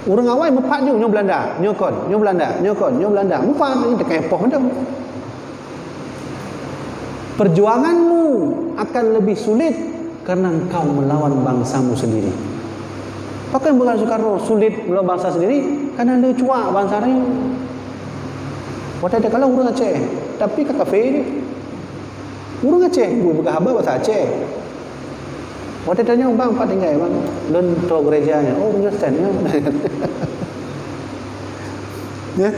orang awal mepat je Belanda, nyokon Belanda. Mepat ni dekat epoh dah. Perjuanganmu akan lebih sulit karena engkau melawan bangsamu sendiri. Pakai bukan Soekarno sulit melawan bangsa sendiri karena dia cuak bangsa ni. Waktu ada kalau orang Aceh, tapi kat kafe ni orang Aceh, bukan haba bahasa Aceh. Waktu tanya bang, pak tinggal bang, lun tua gerejanya. Oh, understand ya. Ya.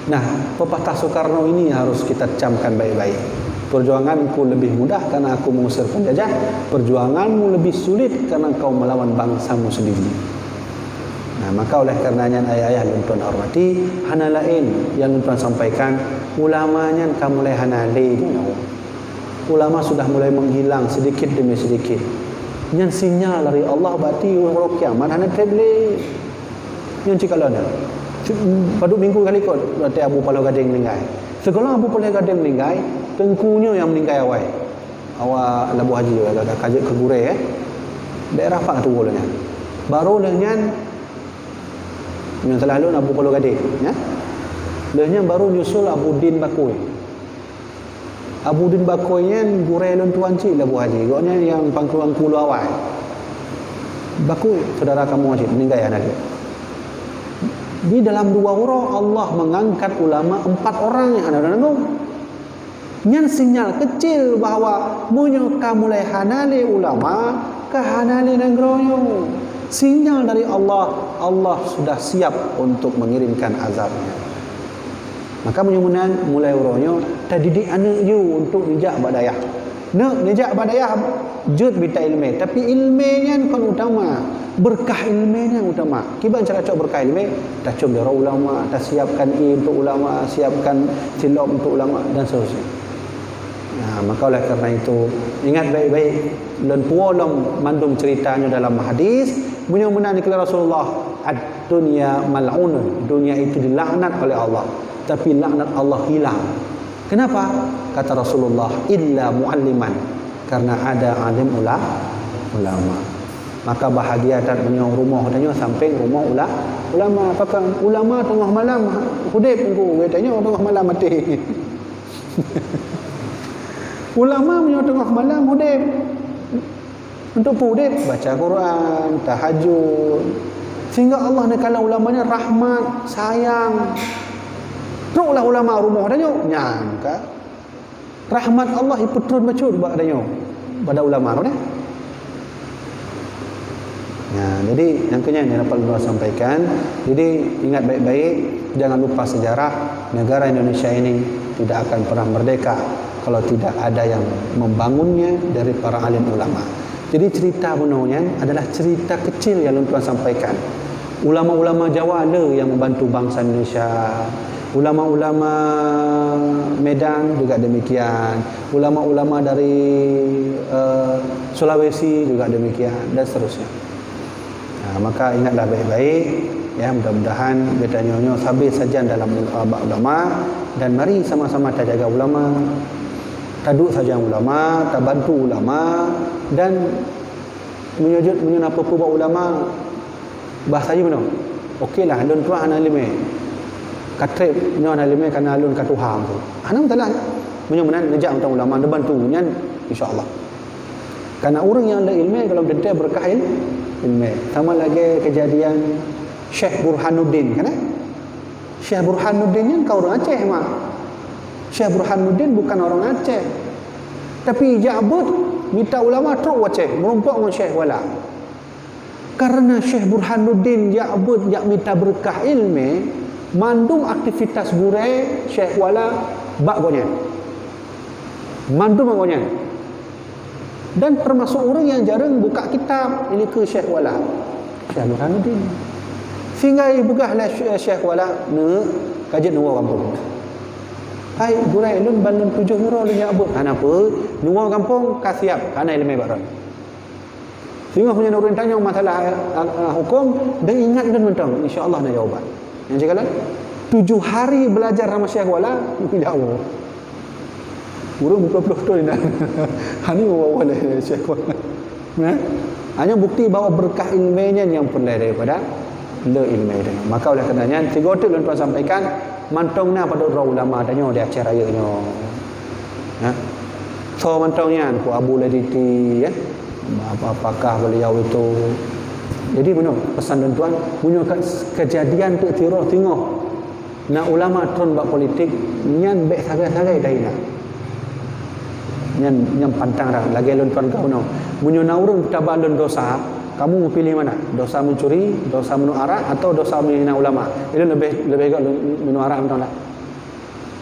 Nah, pepatah Soekarno ini harus kita camkan baik-baik. Perjuanganku lebih mudah karena aku mengusir penjajah. Perjuanganmu lebih sulit karena kau melawan bangsamu sendiri. Nah, maka oleh karenanya ayah-ayah yang tuan hormati, hana lain yang tuan sampaikan, ulamanya kamu mulai hana lain. Ulama sudah mulai menghilang sedikit demi sedikit. Yang sinyal dari Allah berarti orang kiamat hanya traveling. Yang cakap lah pada minggu kali kot berarti Abu Paloh Gading meninggal. Segala Abu Paloh Gading meninggal, tengkunya yang meninggal awak labu haji agak kajak ke Gureh daerah apa tu bolanya. Baru dengan yang telah lalu Abu Paloh Gading ya. Lehnya baru nyusul Abu Din Bakoi. Abu Din Bakoi nya Gureh lon tuan cik labu haji. Goknya yang pangkuang kulu awal. Bakoi saudara kamu cik meninggal anak dia. Di dalam 2 huruf Allah mengangkat ulama 4 orang yang ada nanggung. Yang sinyal kecil bahawa munyaka mulai hanali ulama ke hanali nanggroyo. Sinyal dari Allah, Allah sudah siap untuk mengirimkan azabnya. Maka menyumunang mulai uronyo tadidik anak you untuk nijak badayah. Nak nijak badayah jud bita ilmu, tapi ilmunya kan utama. Berkah ilmunya utama. Kiban cara cok berkah ilmu, dah cum dari ulama, dah siapkan untuk ulama, siapkan silap untuk ulama dan seterusnya. Nah, maka oleh kerana itu ingat baik-baik dan puolong mandum ceritanya dalam hadis munya-munya dikala Rasulullah ad-dunya mal'unun, dunia itu dilaknat oleh Allah, tapi laknat Allah hilang. Kenapa? Kata Rasulullah illa mualliman, karena ada alim ulama. Maka bahagia tak punya rumah katanya samping rumah ulama. Apakah ulama tengah malam hudib tunggu katanya tengah malam mati. Ulama punya tengah malam hudib. Untuk hudib baca Quran, tahajud. Sehingga Allah nak kala ulamanya rahmat, sayang. Teruklah ulama rumah katanya nyangka. Rahmat Allah iputrun bacut katanya pada ulama kan. Ya, jadi yang kenyang yang dapat beliau sampaikan. Jadi ingat baik-baik, jangan lupa sejarah negara Indonesia ini tidak akan pernah merdeka kalau tidak ada yang membangunnya dari para alim ulama. Jadi cerita benarnya adalah cerita kecil yang Tuan sampaikan. Ulama-ulama Jawa ada yang membantu bangsa Indonesia. Ulama-ulama Medan juga demikian. Ulama-ulama dari Sulawesi juga demikian dan seterusnya. Nah, maka ingatlah baik-baik ya, mudah-mudahan bedanya habis saja dalam ulama dan mari sama-sama kita jaga ulama, taduk saja ulama, kita bantu ulama dan menyujud menyunapa pubah ulama bahasanya benar. Okeylah alun tuan analime. Katrep nyo analime kana alun katuham tu. Anam telah menyunan ngejak tentang ulama dan bantu nyan insya-Allah. Karena orang yang ada ilmu kalau dia berkah ilmu. Sama lagi kejadian Syekh Burhanuddin kan? Syekh Burhanuddin ni kau orang Aceh mah. Syekh Burhanuddin bukan orang Aceh. Tapi jabut minta ulama teruk Aceh, merompak dengan Syekh wala. Karena Syekh Burhanuddin jabut jak minta berkah ilmu, mandum aktivitas gure Syekh wala bak gonya. Mandum gonya. Dan termasuk orang yang jarang buka kitab ini ke Syekh Wala Syekh Burhanuddin. Sehingga ibugahlah Syekh Wala ne kajian nuwa kampung. Hai gurai lun bandun 7 murah lu nyabut. Kenapa? Nuwa kampung kasiap karena ilmu baron. Sehingga punya orang tanya masalah hukum dan ingat dan mentang insya-Allah ada jawaban. Yang cakap 7 hari belajar sama Syekh Wala jauh. Urung berpuluh tahun dah. Hani boleh Syekh. Nah, hanya bukti bahawa berkah ilmunya yang pernah daripada le ilmu dia. Maka oleh karenanya tiga tu Tuan sampaikan mantongnya pada orang ulama adanya di acara rayanya. Nah. So mantongnya ku Abu Laditi ya. Apakah beliau itu. Jadi benar pesan Tuan punya kejadian tu tengok. Nak ulama turun bak politik nyan baik sagai-sagai dah ina. Yang pantang dah lagi lon tuan kau no munyo naurung tabalun dosa kamu mau pilih mana dosa mencuri dosa minum arak atau dosa menghina ulama itu lebih agak minum arak betul tak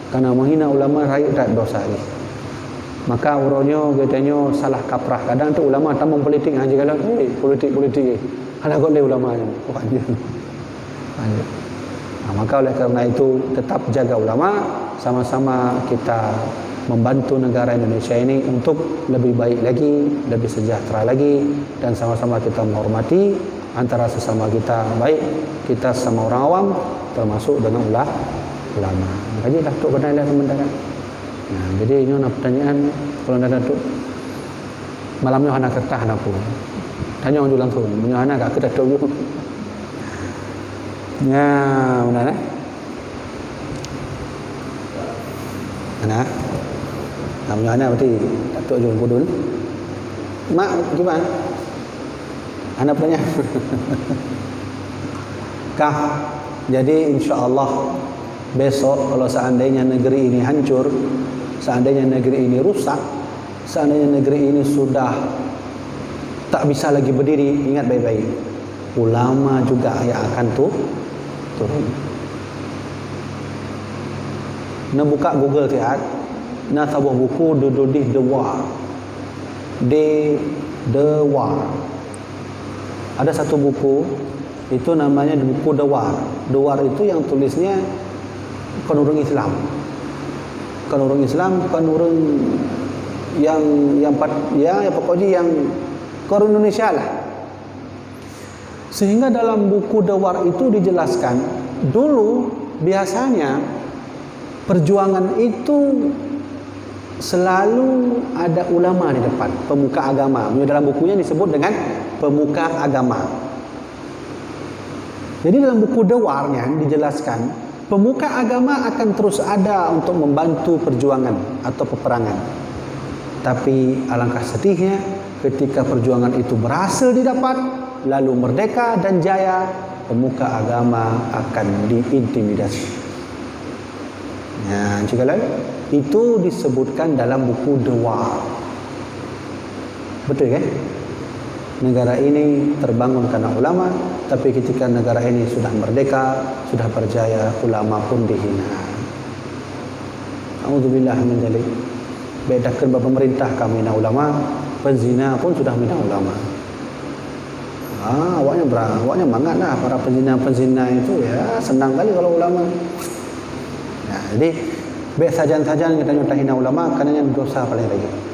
karena menghina ulama rayu tak dosa ni maka uronyo katanya salah kaprah kadang tu ulama tamang politik hanya kalau politik ada kok le ulama ni panjang maka oleh kerana itu tetap jaga ulama sama-sama kita membantu negara Indonesia ini untuk lebih baik lagi, lebih sejahtera lagi, dan sama-sama kita menghormati antara sesama kita, baik kita sama orang awam termasuk dengan ulama. Makanya dah tok kenal sementara. Nah, jadi ini ada pertanyaan kalau ada tu malamnya anak kertas aku. Tanya orang tu langsung, punya anak kat kertas tu. Ya, benar eh? Anak. Punya anak berarti Datuk Jom Budul. Mak gimana? Anak pertanyaan. Kah? Jadi insya-Allah besok kalau seandainya negeri ini hancur, seandainya negeri ini rusak, seandainya negeri ini sudah tak bisa lagi berdiri, ingat baik-baik, ulama juga yang akan turun. Nak buka Google lihat, nak sebuah buku Dududih The War. The War. Ada satu buku itu namanya buku The War. The War itu yang tulisnya penurung Islam. Penurung Islam, penurung yang pokoknya yang orang Indonesia lah. Sehingga dalam buku The War itu dijelaskan dulu biasanya perjuangan itu selalu ada ulama di depan, pemuka agama. Dalam bukunya disebut dengan pemuka agama. Jadi dalam buku The War-nya dijelaskan pemuka agama akan terus ada untuk membantu perjuangan atau peperangan. Tapi alangkah sedihnya ketika perjuangan itu berhasil didapat, lalu merdeka dan jaya, pemuka agama akan diintimidasi. Nah, cikalah itu disebutkan dalam buku The War. Betul kan? Negara ini terbangun karena ulama, tapi ketika negara ini sudah merdeka, sudah berjaya, ulama pun dihina. Auzubillah min dzalik. Bedakan pemerintah kami na ulama, penzina pun sudah mina ulama. Awaknya mangatlah para penzina itu ya, senang kali kalau ulama. Nah, jadi baik sajan-sajan kita nyudah hina ulama kerana dosa paling lagi.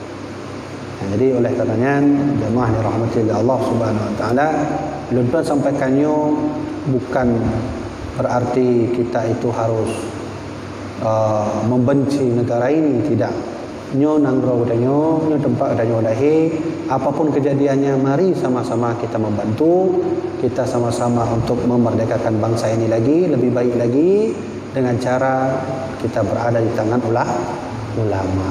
Nah, jadi oleh karenanya jemaah dirahmati oleh Allah Subhanahu wa taala, luntun sampaikannya bukan berarti kita itu harus membenci negara ini, tidak. Nyo nanggro udanyo, nyo tempat udanyo udahi, apapun kejadiannya mari sama-sama kita membantu, kita sama-sama untuk memerdekakan bangsa ini lagi, lebih baik lagi dengan cara kita berada di tangan ulama.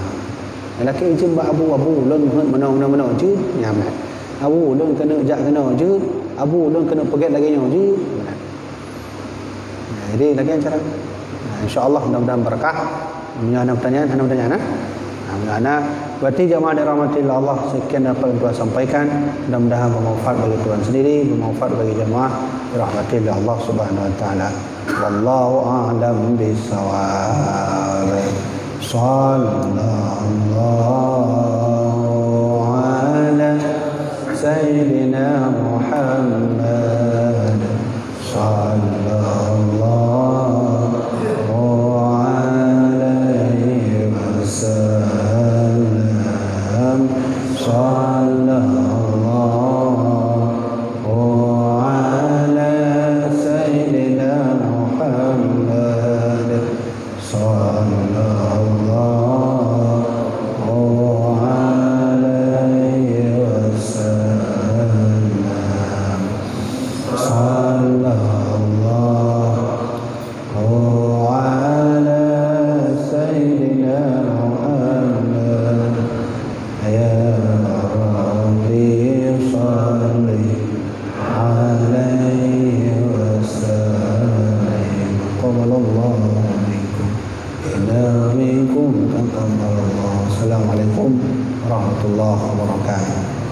Lelaki izin buat abu ulun menang je nyaman. Abu ulun kena jak kena je, abu ulun kena pegat lagi nyo je. Nah, jadi lagi cara. Nah, insya-Allah mudah-mudahan berkah. Ada pertanyaan. Nah, berarti jamaah dirahmati Allah, sekian dapat Tuhan sampaikan. Mudah-mudahan bermanfaat bagi Tuhan sendiri, bermanfaat bagi jamaah dirahmati Allah Subhanahu wa taala. Wallahu a'lam bissawab. Sallallahu ala sayyidina Muhammad. Sallallahu alaihi wasallam. Sallallahu ala sayyidina Muhammad. Sallallahu alaihi wasallam. Sallallahu ala sayyidina Muhammad. Ya Rabbi salli alaihi wasallam. Qabalallahu minkum ila minkum taqabbalallah. Assalamualaikum warahmatullahi wabarakatuh.